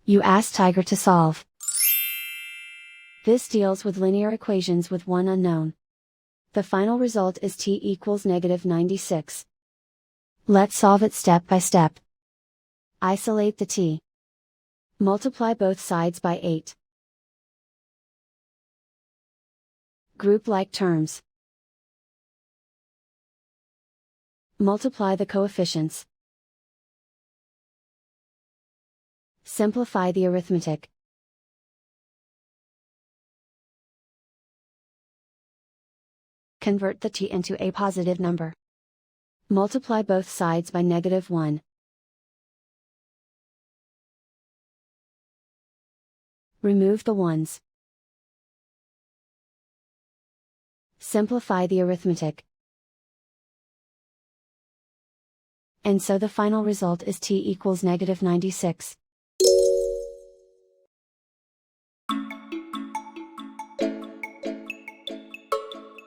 You ask Tiger to solve. This deals with linear equations with one unknown. The final result is t equals -96. Let's solve it step by step. Isolate the t. Multiply both sides by 8. Group like terms. Multiply the coefficients. Simplify the arithmetic. Convert the t into a positive number. Multiply both sides by -1. Remove the ones. Simplify the arithmetic. And so the final result is t equals -96.